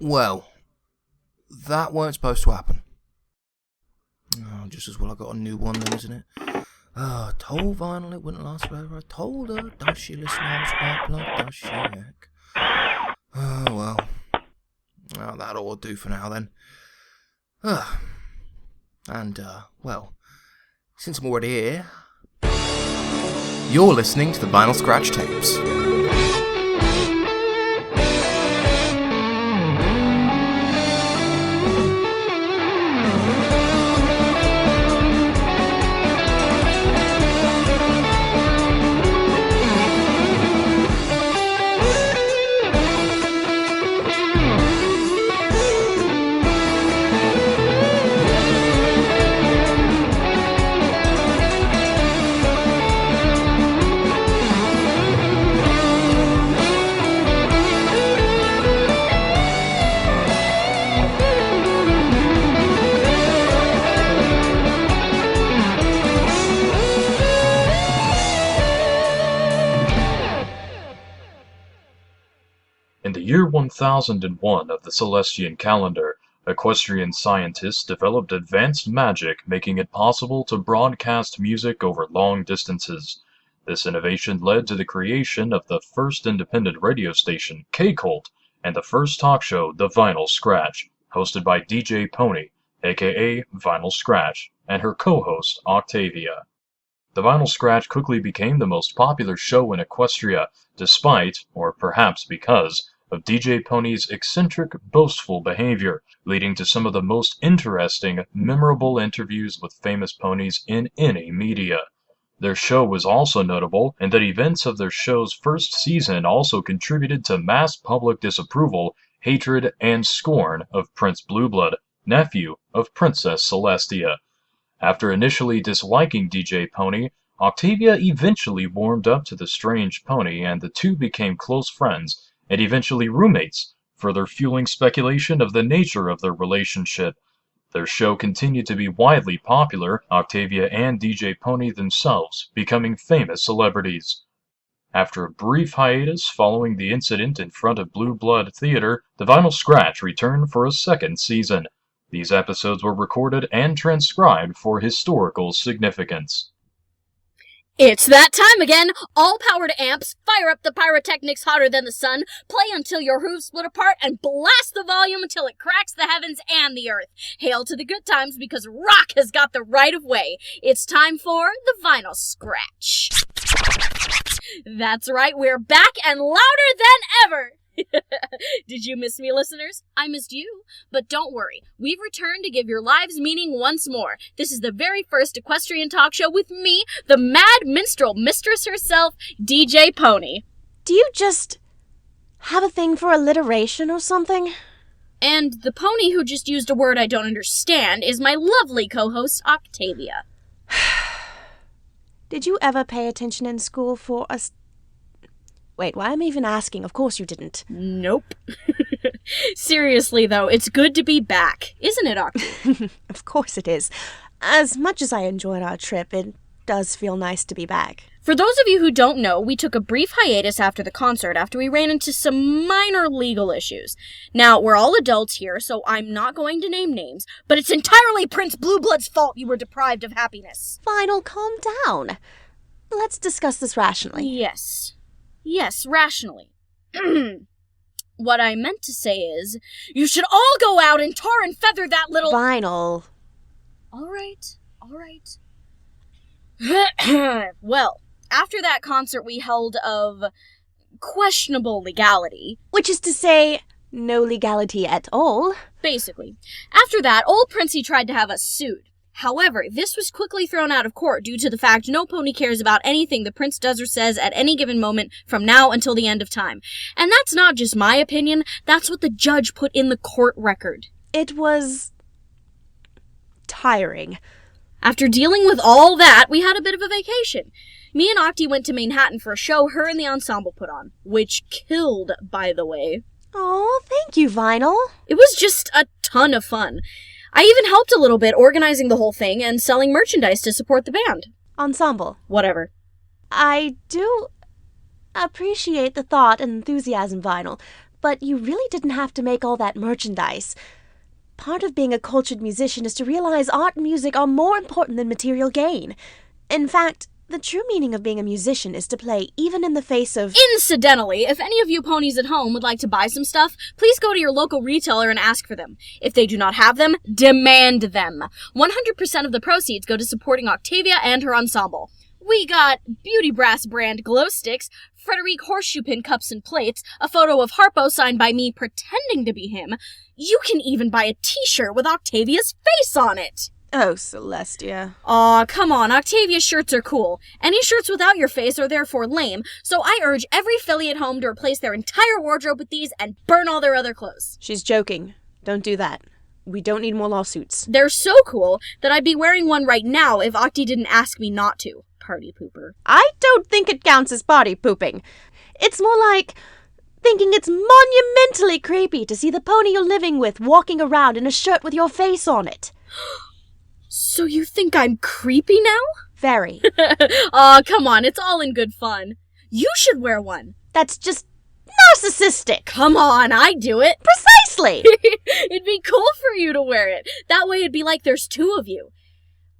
Well, that weren't supposed to happen. Oh, just as well I got a new one then, isn't it? I told Vinyl it wouldn't last forever. I told her, does she listen to Spark Plug? Does she heck? Oh, well. Well, that ought to do for now then. Well, since I'm already here, you're listening to the Vinyl Scratch Tapes. In the year 1001 of the Celestian calendar, equestrian scientists developed advanced magic, making it possible to broadcast music over long distances. This innovation led to the creation of the first independent radio station, K-COLT, and the first talk show, The Vinyl Scratch, hosted by DJ Pony, aka Vinyl Scratch, and her co-host, Octavia. The Vinyl Scratch quickly became the most popular show in Equestria, despite, or perhaps because, of DJ Pony's eccentric, boastful behavior, leading to some of the most interesting, memorable interviews with famous ponies in any media. Their show was also notable in that events of their show's first season also contributed to mass public disapproval, hatred, and scorn of Prince Blueblood, nephew of Princess Celestia. After initially disliking DJ Pony, Octavia eventually warmed up to the strange pony, and the two became close friends, and eventually roommates, further fueling speculation of the nature of their relationship. Their show continued to be widely popular, Octavia and DJ Pony themselves becoming famous celebrities. After a brief hiatus following the incident in front of Blueblood Theater, the Vinyl Scratch returned for a second season. These episodes were recorded and transcribed for historical significance. It's that time again! All powered amps, fire up the pyrotechnics hotter than the sun, play until your hooves split apart, and blast the volume until it cracks the heavens and the earth. Hail to the good times because rock has got the right of way. It's time for the Vinyl Scratch. That's right, we're back and louder than ever! Did you miss me, listeners? I missed you. But don't worry, we've returned to give your lives meaning once more. This is the very first equestrian talk show with me, the mad minstrel mistress herself, DJ Pony. Do you just have a thing for alliteration or something? And the pony who just used a word I don't understand is my lovely co-host, Octavia. Did you ever pay attention in school for a... Wait, why am I even asking? Of course you didn't. Nope. Seriously, though, it's good to be back, isn't it, Octavia? Of course it is. As much as I enjoyed our trip, it does feel nice to be back. For those of you who don't know, we took a brief hiatus after the concert after we ran into some minor legal issues. Now, we're all adults here, so I'm not going to name names, but it's entirely Prince Blueblood's fault you were deprived of happiness. Vinyl, calm down. Let's discuss this rationally. Yes, rationally. What I meant to say is, you should all go out and tar and feather that little... Vinyl. All right. Well, after that concert we held of questionable legality... Which is to say, no legality at all. Basically. After that, old Princey tried to have us sued. However, this was quickly thrown out of court due to the fact no pony cares about anything the prince does or says at any given moment from now until the end of time. And that's not just my opinion, that's what the judge put in the court record. It was... tiring. After dealing with all that, we had a bit of a vacation. Me and Octy went to Manhattan for a show her and the ensemble put on, which killed, by the way. Oh, thank you, Vinyl. It was just a ton of fun. I even helped a little bit organizing the whole thing and selling merchandise to support the band. Ensemble. Whatever. I do appreciate the thought and enthusiasm, Vinyl, but you really didn't have to make all that merchandise. Part of being a cultured musician is to realize art and music are more important than material gain. In fact, the true meaning of being a musician is to play even in the face of... Incidentally, if any of you ponies at home would like to buy some stuff, please go to your local retailer and ask for them. If they do not have them, demand them. 100% of the proceeds go to supporting Octavia and her ensemble. We got Beauty Brass brand glow sticks, Frederique horseshoe pin cups and plates, a photo of Harpo signed by me pretending to be him. You can even buy a t-shirt with Octavia's face on it. Oh, Celestia. Aw, come on, Octavia's shirts are cool. Any shirts without your face are therefore lame, so I urge every filly at home to replace their entire wardrobe with these and burn all their other clothes. She's joking. Don't do that. We don't need more lawsuits. They're so cool that I'd be wearing one right now if Octy didn't ask me not to. Party pooper. I don't think it counts as party pooping. It's more like thinking it's monumentally creepy to see the pony you're living with walking around in a shirt with your face on it. So you think I'm creepy now? Very. Aw, come on, it's all in good fun. You should wear one. That's just narcissistic. Come on, I'd do it. Precisely. It'd be cool for you to wear it. That way it'd be like there's two of you.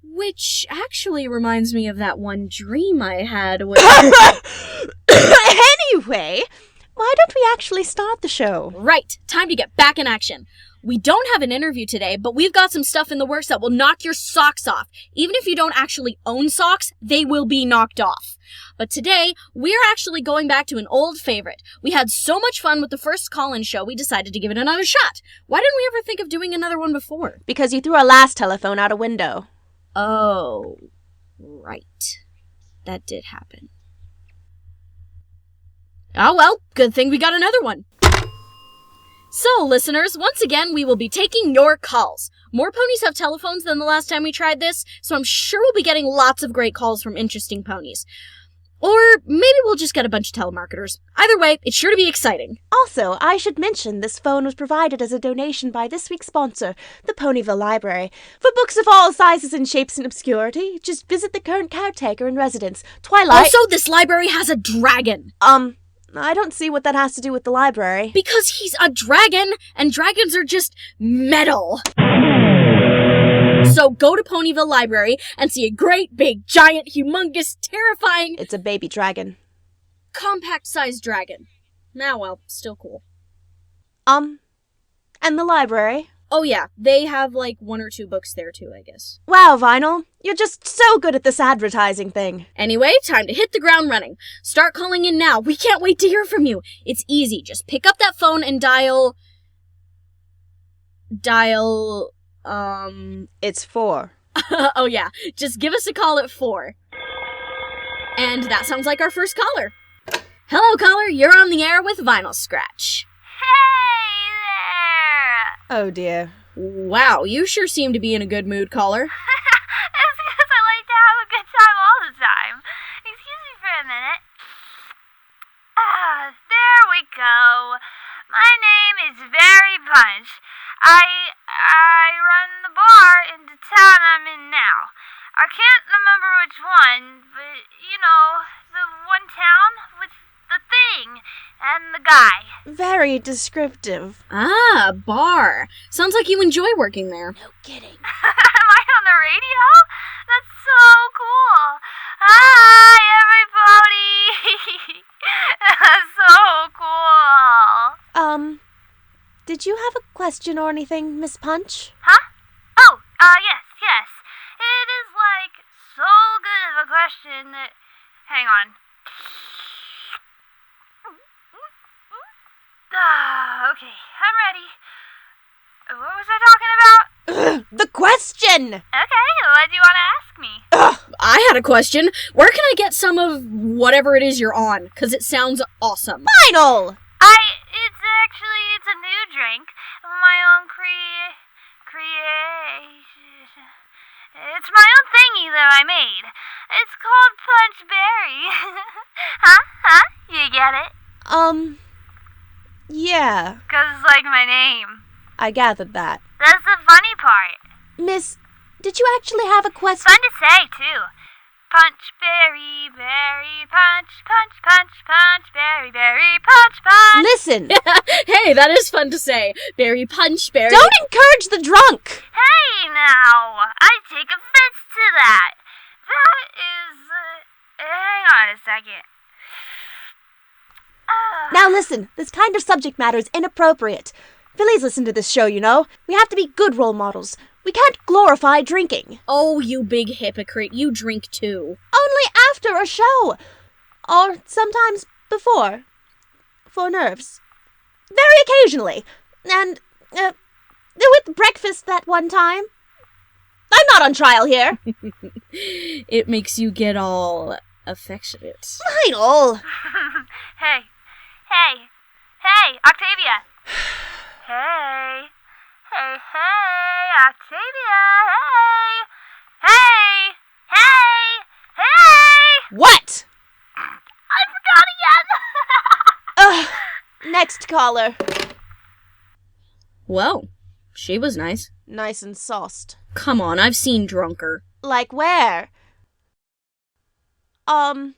Which actually reminds me of that one dream I had with... Anyway, why don't we actually start the show? Right, time to get back in action. We don't have an interview today, but we've got some stuff in the works that will knock your socks off. Even if you don't actually own socks, they will be knocked off. But today, we're actually going back to an old favorite. We had so much fun with the first call-in show, we decided to give it another shot. Why didn't we ever think of doing another one before? Because you threw our last telephone out a window. Oh, right. That did happen. Oh well, good thing we got another one. So, listeners, once again, we will be taking your calls. More ponies have telephones than the last time we tried this, so I'm sure we'll be getting lots of great calls from interesting ponies. Or maybe we'll just get a bunch of telemarketers. Either way, it's sure to be exciting. Also, I should mention this phone was provided as a donation by this week's sponsor, the Ponyville Library. For books of all sizes and shapes and obscurity, just visit the current caretaker in residence, Twilight... Also, this library has a dragon. I don't see what that has to do with the library. Because he's a dragon, and dragons are just metal. So go to Ponyville Library and see a great, big, giant, humongous, terrifying... It's a baby dragon. Compact-sized dragon. Now, well, still cool. And the library? Oh yeah, they have like 1 or 2 books there too, I guess. Wow, Vinyl, you're just so good at this advertising thing. Anyway, time to hit the ground running. Start calling in now. We can't wait to hear from you. It's easy. Just pick up that phone and dial... It's 4. Oh yeah, just give us a call at 4. And that sounds like our first caller. Hello, caller. You're on the air with Vinyl Scratch. Hey there! Oh dear. Wow, you sure seem to be in a good mood, caller. It's because I like to have a good time all the time. Excuse me for a minute. There we go. My name is Very Punch. I run the bar in the town I'm in now. I can't remember which one, but, you know, the one town with the thing and the guy. Very descriptive. Ah, bar. Sounds like you enjoy working there. No kidding. Am I on the radio? That's so cool. Hi, everybody. That's so cool. Did you have a question or anything, Miss Punch? Huh? Oh, yes. It is, like, so good of a question that... Hang on. Okay, I'm ready. What was I talking about? The question! Okay, what do you want to ask me? I had a question. Where can I get some of whatever it is you're on? Because it sounds awesome. Vinyl! It's a new drink. My own creation. It's my own thingy that I made. It's called Punch Berry. my name. I gathered that. That's the funny part. Miss, did you actually have a question? Fun to say, too. Punch, berry, berry, punch, punch, punch, punch, berry, berry, punch, punch. Listen! Hey, that is fun to say. Berry punch, berry. Don't encourage the drunk! Hey, now! I take offense to that. That is... hang on a second. Now listen, this kind of subject matter is inappropriate. Fillies listen to this show, you know. We have to be good role models. We can't glorify drinking. Oh, you big hypocrite. You drink too. Only after a show. Or sometimes before. For nerves. Very occasionally. And, with breakfast that one time. I'm not on trial here. It makes you get all affectionate. Idle. Hey, Octavia. Hey, Octavia, hey. What? I forgot again. Next caller. Well, she was nice. Nice and sauced. Come on, I've seen drunker. Like where? Final.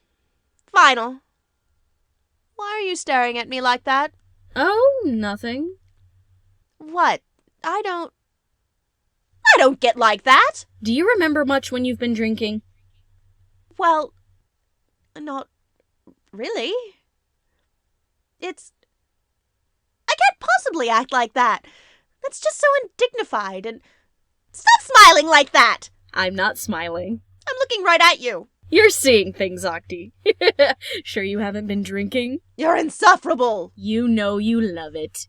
Why are you staring at me like that? Oh, nothing. What? I don't get like that. Do you remember much when you've been drinking? Well, not really. I can't possibly act like that. That's just so undignified and... Stop smiling like that! I'm not smiling. I'm looking right at you. You're seeing things, Octy. Sure you haven't been drinking? You're insufferable. You know you love it.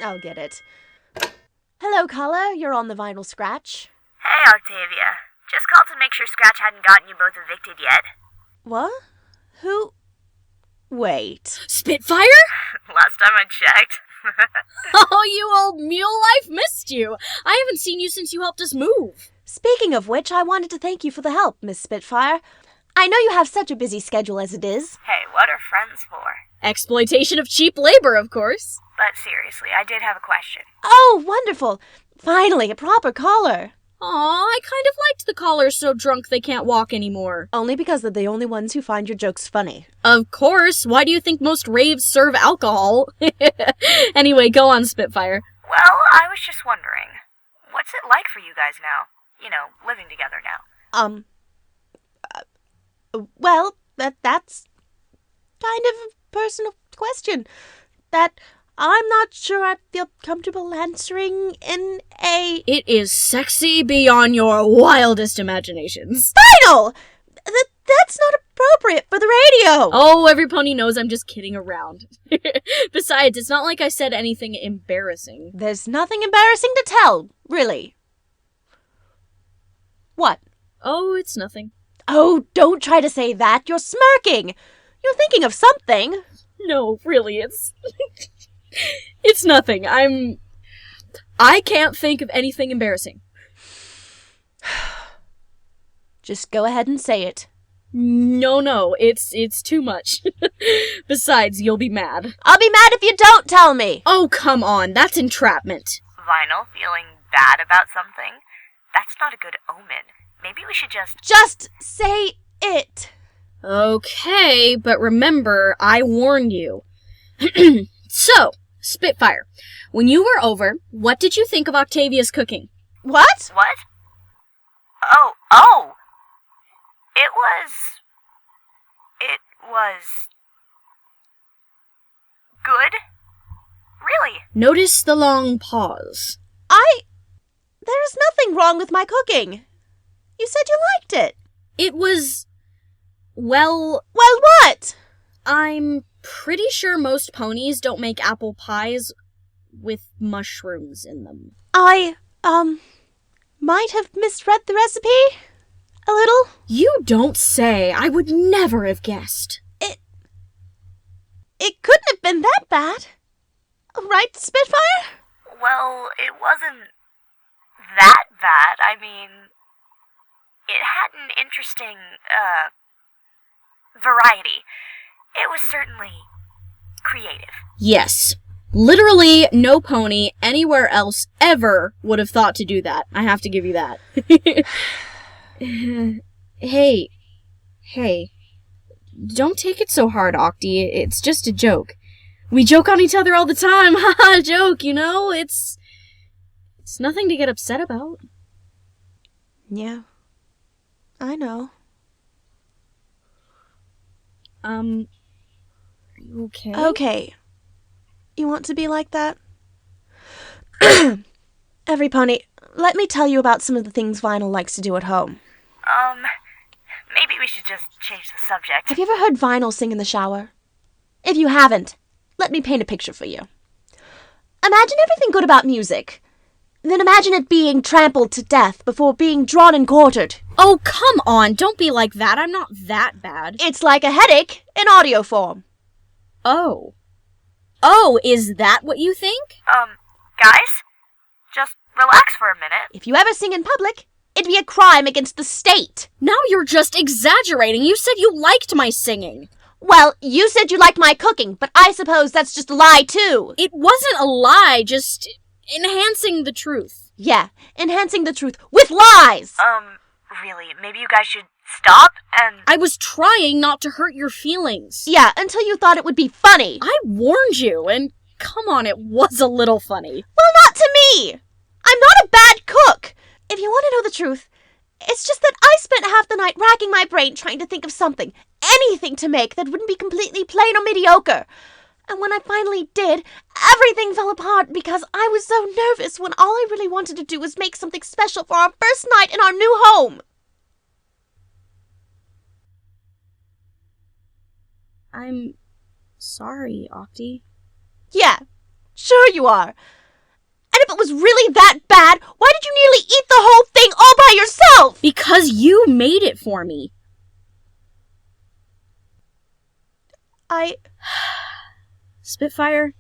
I'll get it. Hello, caller. You're on the vinyl Scratch. Hey, Octavia. Just called to make sure Scratch hadn't gotten you both evicted yet. What? Who? Wait. Spitfire? Last time I checked. Oh, you old mule life missed you. I haven't seen you since you helped us move. Speaking of which, I wanted to thank you for the help, Miss Spitfire. I know you have such a busy schedule as it is. Hey, what are friends for? Exploitation of cheap labor, of course. But seriously, I did have a question. Oh, wonderful. Finally, a proper caller. Aw, I kind of liked the callers so drunk they can't walk anymore. Only because they're the only ones who find your jokes funny. Of course. Why do you think most raves serve alcohol? Anyway, go on, Spitfire. Well, I was just wondering, what's it like for you guys now? You know, living together now. Well, that's kind of a personal question that I'm not sure I feel comfortable answering in a... It is sexy beyond your wildest imaginations. Final! That's not appropriate for the radio! Oh, every pony knows I'm just kidding around. Besides, it's not like I said anything embarrassing. There's nothing embarrassing to tell, really. What? Oh, it's nothing. Oh, don't try to say that. You're smirking. You're thinking of something. No, really, it's... It's nothing. I can't think of anything embarrassing. Just go ahead and say it. No, it's too much. Besides, you'll be mad. I'll be mad if you don't tell me. Oh, come on, that's entrapment. Vinyl feeling bad about something? That's not a good omen. Maybe we should just... Just say it. Okay, but remember, I warned you. So, Spitfire, when you were over, what did you think of Octavia's cooking? What? What? Oh! It was... good? Really? Notice the long pause. There's nothing wrong with my cooking. You said you liked it. It was... Well, Well, what? I'm pretty sure most ponies don't make apple pies with mushrooms in them. I, might have misread the recipe a little. You don't say. I would never have guessed. It couldn't have been that bad. Right, Spitfire? Well, it wasn't that bad. I mean, it had an interesting, variety. It was certainly creative. Yes. Literally no pony anywhere else ever would have thought to do that. I have to give you that. Hey. Don't take it so hard, Octy. It's just a joke. We joke on each other all the time. Haha, joke, you know? It's nothing to get upset about. Yeah. I know. Are you okay? Okay. You want to be like that? Every pony, let me tell you about some of the things Vinyl likes to do at home. Maybe we should just change the subject. Have you ever heard Vinyl sing in the shower? If you haven't, let me paint a picture for you. Imagine everything good about music. Then imagine it being trampled to death before being drawn and quartered. Oh, come on. Don't be like that. I'm not that bad. It's like a headache in audio form. Oh. Oh, is that what you think? Guys? Just relax for a minute. If you ever sing in public, it'd be a crime against the state. Now you're just exaggerating. You said you liked my singing. Well, you said you liked my cooking, but I suppose that's just a lie, too. It wasn't a lie, just enhancing the truth. Yeah, enhancing the truth with lies. Really, maybe you guys should stop and... I was trying not to hurt your feelings. Yeah, until you thought it would be funny. I warned you, and come on, it was a little funny. Well, not to me. I'm not a bad cook. If you want to know the truth, it's just that I spent half the night racking my brain trying to think of something, anything to make that wouldn't be completely plain or mediocre. And when I finally did, everything fell apart because I was so nervous when all I really wanted to do was make something special for our first night in our new home. I'm sorry, Octy. Yeah, sure you are. And if it was really that bad, why did you nearly eat the whole thing all by yourself? Because you made it for me. Spitfire,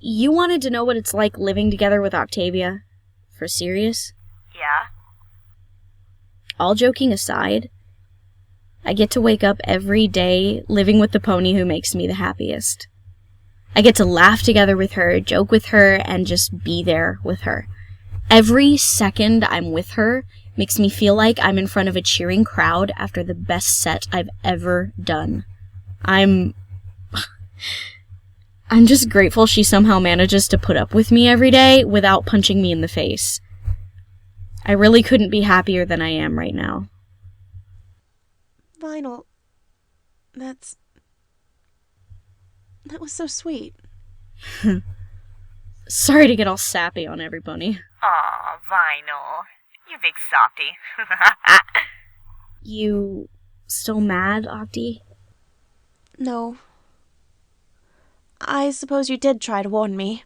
you wanted to know what it's like living together with Octavia? For serious? Yeah? All joking aside, I get to wake up every day living with the pony who makes me the happiest. I get to laugh together with her, joke with her, and just be there with her. Every second I'm with her makes me feel like I'm in front of a cheering crowd after the best set I've ever done. I'm just grateful she somehow manages to put up with me every day without punching me in the face. I really couldn't be happier than I am right now. Vinyl, that was so sweet. Sorry to get all sappy on everybody. Aw, Vinyl. You big softy. You still mad, Octy? No. I suppose you did try to warn me.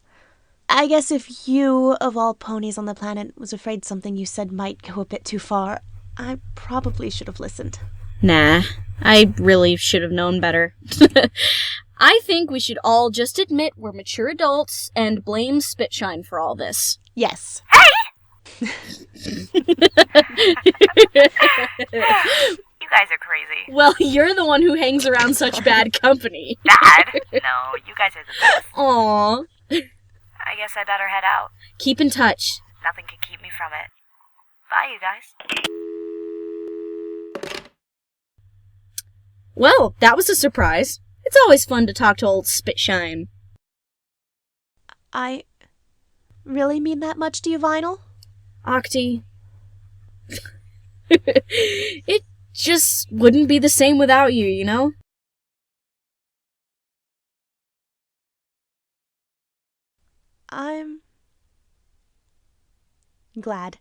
I guess if you, of all ponies on the planet, was afraid something you said might go a bit too far, I probably should have listened. Nah, I really should have known better. I think we should all just admit we're mature adults and blame Spitshine for all this. Yes. You guys are crazy. Well, you're the one who hangs around such bad company. Bad? No, you guys are the best. Aww. I guess I better head out. Keep in touch. Nothing can keep me from it. Bye, you guys. Well, that was a surprise. It's always fun to talk to old Spitshine. I really mean that much to you, Vinyl? Octy. It just wouldn't be the same without you, you know? I'm glad.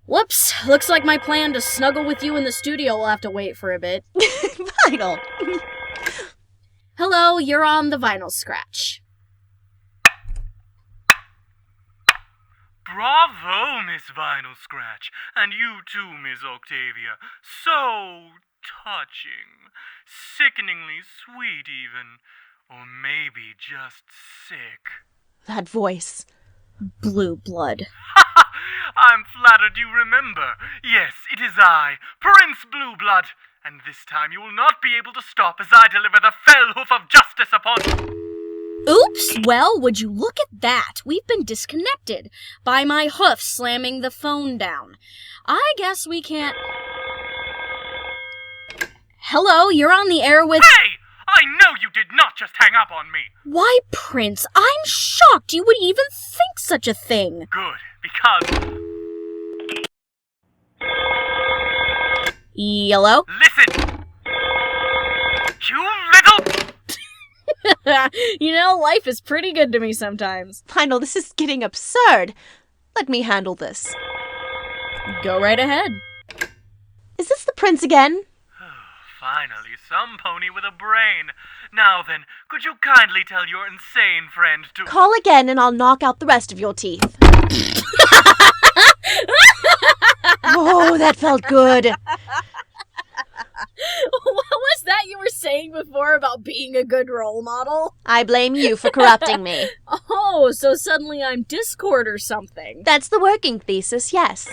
Whoops, looks like my plan to snuggle with you in the studio will have to wait for a bit. Vinyl! Hello, you're on the Vinyl Scratch. Bravo, Miss Vinyl Scratch, and you too, Miss Octavia. So touching. Sickeningly sweet, even. Or maybe just sick. That voice. Blueblood. I'm flattered you remember. Yes, it is I, Prince Blueblood. And this time you will not be able to stop as I deliver the fell hoof of justice upon... Oops, well, would you look at that? We've been disconnected by my hoof slamming the phone down. I guess we can't... Hello, you're on the air with... Hey! I know you did not just hang up on me! Why, Prince, I'm shocked you would even think such a thing. Good, because... Yellow? Listen! You little... You know, life is pretty good to me sometimes. Vinyl, this is getting absurd. Let me handle this. Go right ahead. Is this the prince again? Finally, some pony with a brain. Now then, could you kindly tell your insane friend to... Call again and I'll knock out the rest of your teeth. Oh, that felt good. What was that you were saying before about being a good role model? I blame you for corrupting me. Oh, so suddenly I'm Discord or something. That's the working thesis, yes.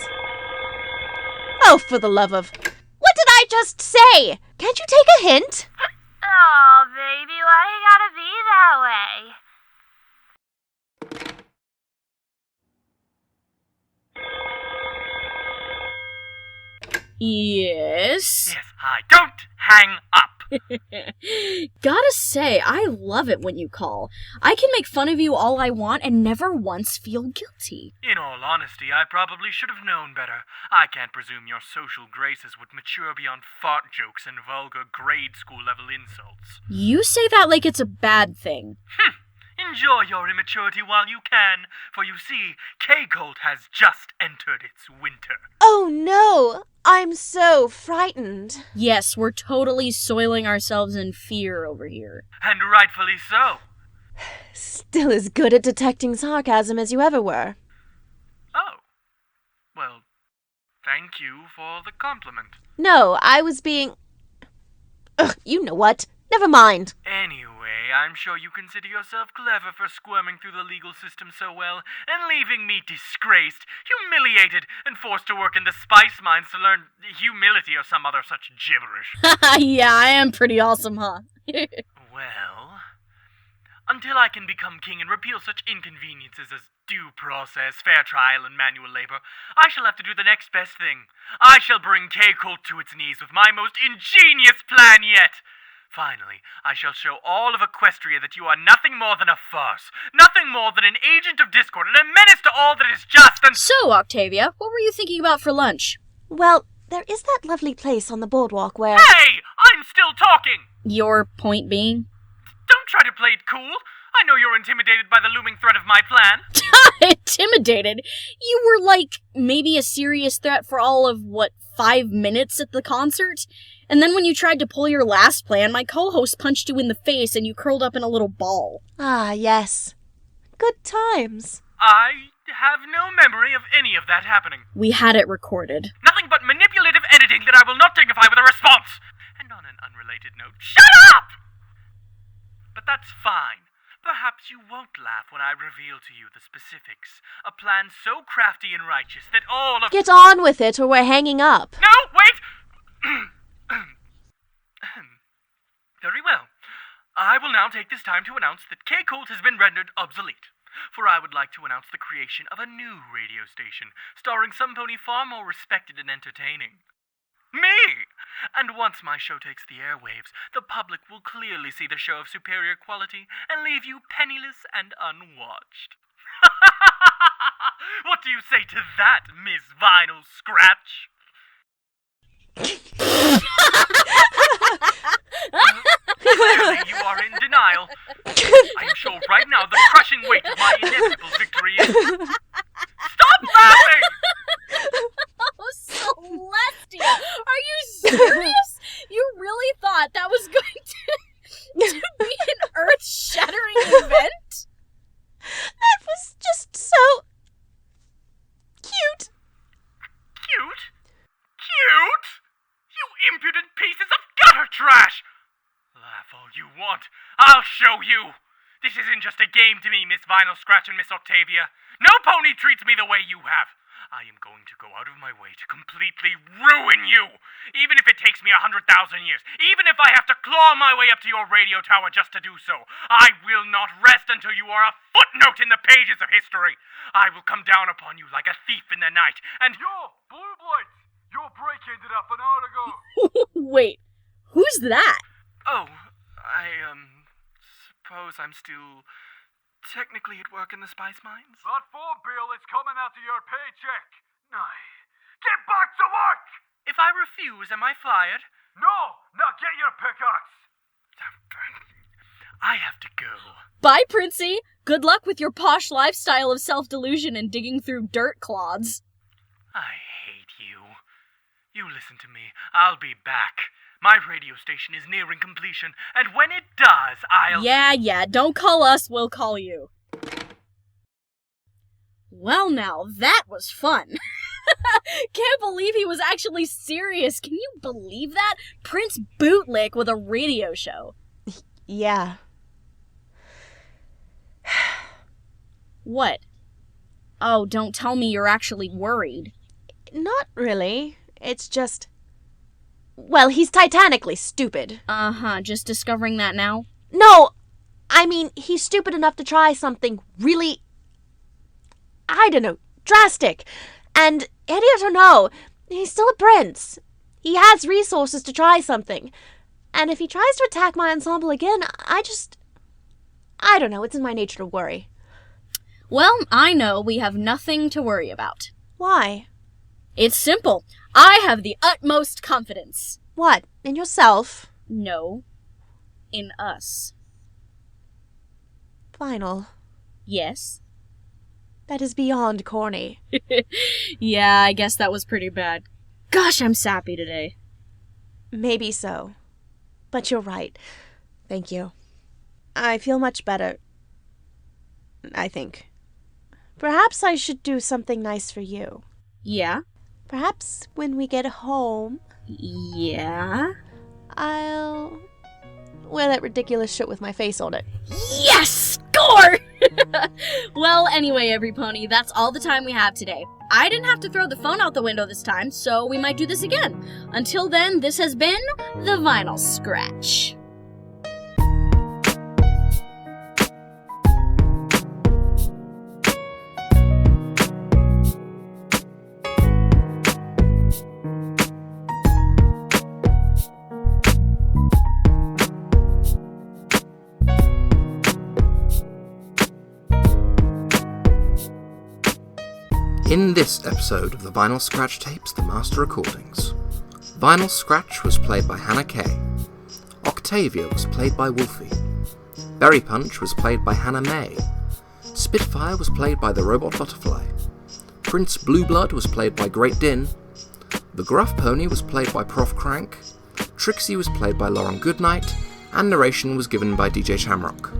Oh, for the love of... What did I just say? Can't you take a hint? Oh, baby, why you gotta be that way? Yes? Yes, hi. Don't hang up! Gotta say, I love it when you call. I can make fun of you all I want and never once feel guilty. In all honesty, I probably should have known better. I can't presume your social graces would mature beyond fart jokes and vulgar grade school level insults. You say that like it's a bad thing. Enjoy your immaturity while you can, for you see, K-COLT has just entered its winter. Oh no, I'm so frightened. Yes, we're totally soiling ourselves in fear over here. And rightfully so. Still as good at detecting sarcasm as you ever were. Oh. Well, thank you for the compliment. No, I was being... Ugh, you know what? Never mind. Anyway, I'm sure you consider yourself clever for squirming through the legal system so well, and leaving me disgraced, humiliated, and forced to work in the spice mines to learn humility or some other such gibberish. Yeah, I am pretty awesome, huh? Well, until I can become king and repeal such inconveniences as due process, fair trial, and manual labor, I shall have to do the next best thing. I shall bring K-COLT to its knees with my most ingenious plan yet. Finally, I shall show all of Equestria that you are nothing more than a farce, nothing more than an agent of discord and a menace to all that is just and... So, Octavia, what were you thinking about for lunch? Well, there is that lovely place on the boardwalk where... Hey! I'm still talking! Your point being? Don't try to play it cool. I know you're intimidated by the looming threat of my plan. Intimidated? You were like, maybe a serious threat for all of, 5 minutes at the concert? And then when you tried to pull your last plan, my co-host punched you in the face and you curled up in a little ball. Ah, yes. Good times. I have no memory of any of that happening. We had it recorded. Nothing but manipulative editing that I will not dignify with a response. And on an unrelated note, shut up! But that's fine. Perhaps you won't laugh when I reveal to you the specifics. A plan so crafty and righteous that all of... Get on with it or we're hanging up. No, wait! Very well. I will now take this time to announce that K-COLT has been rendered obsolete. For I would like to announce the creation of a new radio station, starring some pony far more respected and entertaining. Me! And once my show takes the airwaves, the public will clearly see the show of superior quality and leave you penniless and unwatched. What do you say to that, Miss Vinyl Scratch? Clearly you are in denial. I am sure right now the crushing weight of my inevitable victory is... Stop laughing! Oh, Celestia! Are you serious? You really thought that was going to be an earth-shattering event? That was just so... cute. Cute? Cute? You impudent pieces of gutter trash! Laugh all you want. I'll show you. This isn't just a game to me, Miss Vinyl Scratch and Miss Octavia. No pony treats me the way you have. I am going to go out of my way to completely ruin you! Even if it takes me 100,000 years, even if I have to claw my way up to your radio tower just to do so, I will not rest until you are a footnote in the pages of history! I will come down upon you like a thief in the night, and— Yo, Blueblood! Your break ended up an hour ago! Wait, who's that? Oh, I, suppose I'm still technically at work in the spice mines? That phone bill is coming out of your paycheck! Now, get back to work! If I refuse, am I fired? No! Now get your pickaxe! I have to go. Bye, Princey! Good luck with your posh lifestyle of self-delusion and digging through dirt clods. I hate you. You listen to me. I'll be back. My radio station is nearing completion, and when it does, I'll— Yeah, don't call us, we'll call you. Well now, that was fun. Can't believe he was actually serious. Can you believe that? Prince Bootlick with a radio show. Yeah. What? Oh, don't tell me you're actually worried. Not really. It's just... Well, he's titanically stupid. Uh-huh, just discovering that now? No! I mean, he's stupid enough to try something really... I don't know, drastic. And, idiot or no, he's still a prince. He has resources to try something. And if he tries to attack my ensemble again, I don't know, it's in my nature to worry. Well, I know we have nothing to worry about. Why? It's simple. I have the utmost confidence. What, in yourself? No. In us. Final. Yes. That is beyond corny. Yeah, I guess that was pretty bad. Gosh, I'm sappy today. Maybe so. But you're right. Thank you. I feel much better. I think. Perhaps I should do something nice for you. Yeah? Perhaps when we get home, Yeah? I'll wear that ridiculous shirt with my face on it. Yes! Score! Well, anyway, every pony, that's all the time we have today. I didn't have to throw the phone out the window this time, so we might do this again. Until then, this has been the Vinyl Scratch. In this episode of the Vinyl Scratch tapes, the Master Recordings, Vinyl Scratch was played by Hannah Kay, Octavia was played by Wollffeey, Berry Punch was played by Hannah May, Spitfire was played by TheRobotButterfly, Prince Blueblood was played by Great Dinn, the Gruff Pony was played by Prof Kranc, Trixie was played by Lauren Goodnight, and narration was given by DJ Shamrock.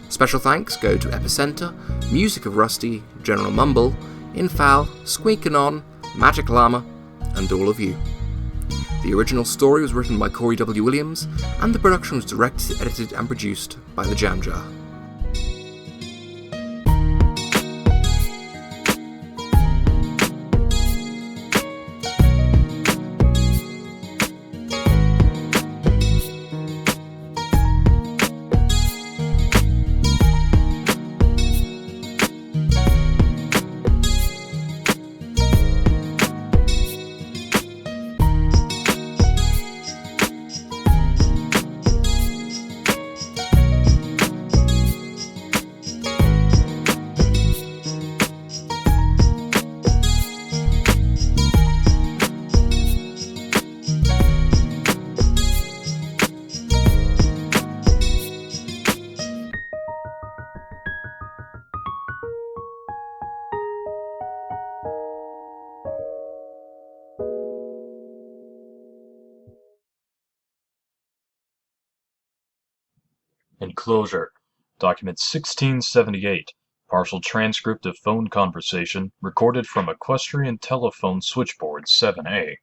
Special thanks go to Epicenter, MusicOfRusty, General Mumble, Infalle, SqueakAnon, Magicllama, and all of you. The original story was written by Corey W. Williams, and the production was directed, edited, and produced by TheJamJar. Enclosure. Document 1678. Partial transcript of phone conversation recorded from Equestrian Telephone Switchboard 7A.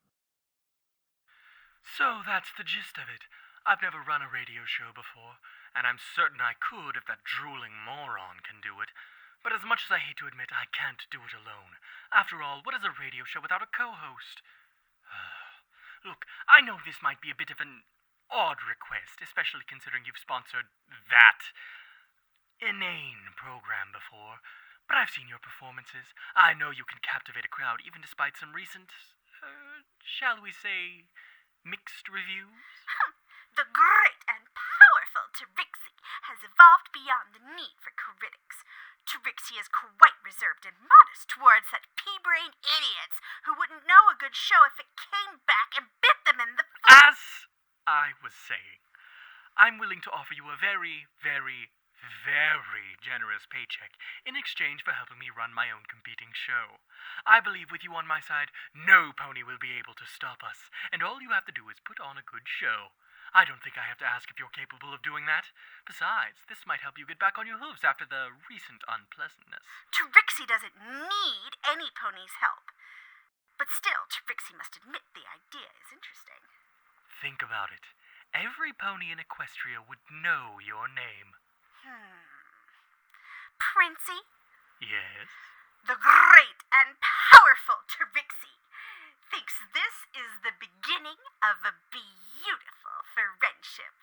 So that's the gist of it. I've never run a radio show before, and I'm certain I could if that drooling moron can do it. But as much as I hate to admit, I can't do it alone. After all, what is a radio show without a co-host? Look, I know this might be a bit of an odd request, especially considering you've sponsored that inane program before. But I've seen your performances. I know you can captivate a crowd, even despite some recent, shall we say, mixed reviews. The great and powerful Trixie has evolved beyond the need for critics. Trixie is quite reserved and modest towards such pea-brain idiots who wouldn't know a good show if it came back and bit them in the foot. As I was saying, I'm willing to offer you a very, very, very generous paycheck in exchange for helping me run my own competing show. I believe with you on my side, no pony will be able to stop us, and all you have to do is put on a good show. I don't think I have to ask if you're capable of doing that. Besides, this might help you get back on your hooves after the recent unpleasantness. Trixie doesn't need any pony's help. But still, Trixie must admit the idea is interesting. Think about it. Every pony in Equestria would know your name. Princey? Yes? The great and powerful Trixie thinks this is the beginning of a beautiful friendship.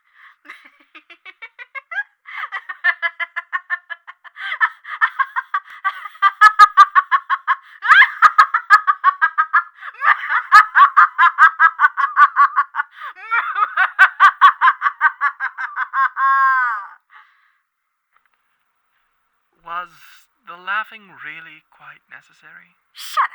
Was the laughing really quite necessary? Shut